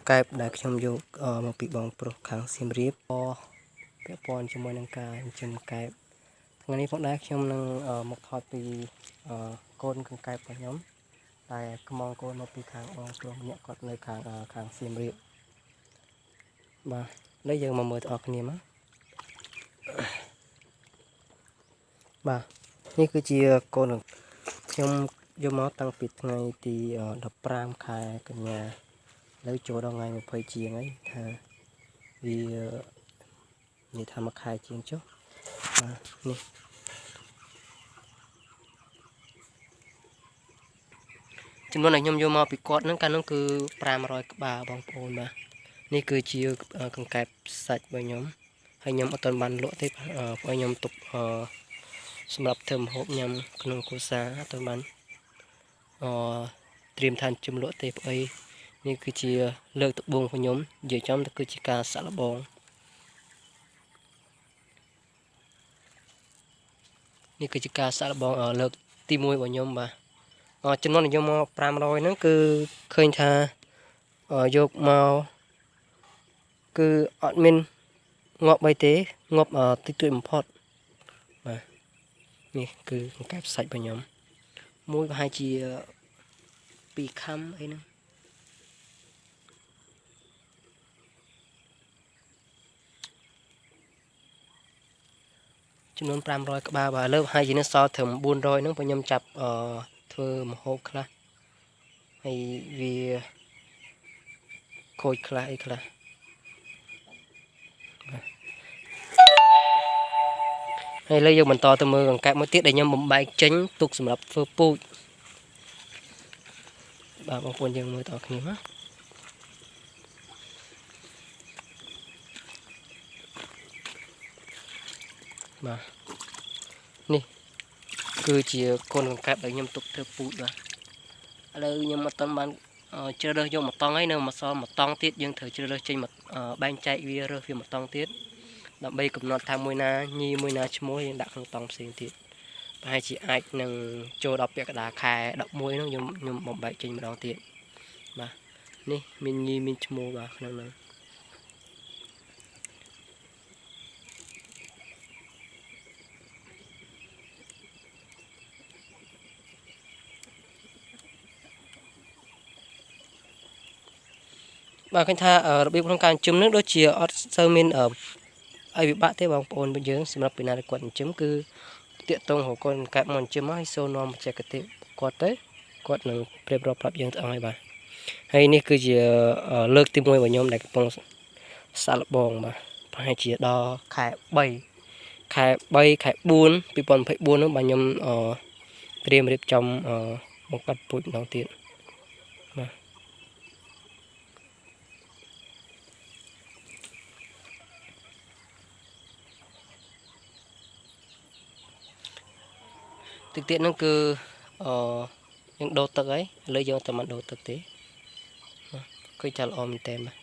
កែបដែលខ្ញុំយកមកពីបងប្រុសខាងសៀមរាបពាក់ព័ន្ធជាមួយនឹងការចិញ្ចឹមកែបថ្ងៃនេះផងដែរខ្ញុំនឹងមកថតពីកូនកង្កែបរបស់ខ្ញុំតែខ្មងកូនមកពីខាងបងប្រុសម្នាក់គាត់នៅខាងសៀមរាបបាទឥឡូវយើងមកមើលទាំងអស់គ្នាមកបាទនេះគឺជាកូនខ្ញុំយកមកតាំងពីថ្ងៃទី15ខែកញ្ញាលើចូលដល់ថ្ងៃ20ជាងហើយថាវានិយាយថាមួយខែជាងចុះបាទនេះចំនួនដែលខ្ញុំយកមកពីគាត់ហ្នឹងកាលនោះគឺ500ក្បាលបងប្អូនបាទនេះគឺជាកង្កែបសាច់របស់ខ្ញុំហើយខ្ញុំអត់ទាន់បានលក់ទេព្រោះខ្ញុំទុកសម្រាប់ធ្វើម្ហូបញ៉ាំក្នុងគ្រួសារអត់ទាន់បានត្រៀមឋានជំលក់ទេព្រោះនេះគឺជាលើកដំបូងរបស់ខ្ញុំនិយាយចំទៅគឺជាការសាក់លបងនេះគឺជាការសាក់លបងលើកទី1របស់ខ្ញុំបាទចំនួនដែលយកមក500ហ្នឹងគឺឃើញថាយកមកគឺអត់មានងាប់អីទេងាប់តិចតួចបំផុតបាទនេះគឺកង្កែបសាច់របស់ខ្ញុំមួយប្រហែលជា2ខាំអីហ្នឹងចំនួន500ក្បាលបាទលើហើយជានេះសល់ត្រឹម400ហ្នឹងព្រោះខ្ញុំចាប់ធ្វើម្ហូបខ្លះហើយវាខូចខ្លះអីខ្លះហើយឥឡូវយើងបន្តទៅមើលកង្កែបមួយទៀតដែលខ្ញុំបំបែកចេញទុកសម្រាប់ធ្វើពូជបាទបងប្អូនយើងមើលតគ្នាមកបាទនេះគឺជាកូនកង្កែបដែលខ្ញុំទុកធ្វើពូជបាទឥឡូវខ្ញុំអត់ទាន់បានជ្រើសរើសយកមកតង់ហើយនៅមកសល់មកតង់ទៀតយើងត្រូវជ្រើសរើសចេញមកបែងចែកវារើសវាមកតង់ទៀតដើម្បីកំណត់ថាមួយណាញីមួយណាឈ្មោះយើងដាក់ក្នុងតង់ផ្សេងទៀតប្រហែលជាអាចនឹងចូលដល់ពាក់កណ្ដាលខែ11ហ្នឹងខ្ញុំបំបែកចេញម្ដងទៀតបាទនេះមានញីមានឈ្មោះបាទក្នុងហ្នឹងបាទឃើញថារបៀបក្នុងការចិញ្ចឹមនឹងដូចជាអត់សូវមានអីវិបាកទេបងប្អូនយើងសម្រាប់ពីណាគាត់ចិញ្ចឹមគឺតាកតងរកូនកង្កែបមកចិញ្ចឹមហើយសូននាំបច្ចេកទេសគាត់ទៅគាត់នឹងប្រៀបរាប់ប្រាប់យើងទាំងអស់ហើយបាទហើយនេះគឺជាលើកទី1របស់ខ្ញុំដែលកំពុងសាក់លបងបាទប្រហែលជាដល់ខែ3ខែ4 2024ហ្នឹងបាទខ្ញុំត្រៀមរៀបចំបង្កាត់ពូចម្ដងទៀតបាទទឹកទៀតហ្នឹងគឺយើងដូរទឹកហើយឥឡូវយើងតែមិនដូរទឹកទេឃើញចាស់ល្អមែនតើបាទ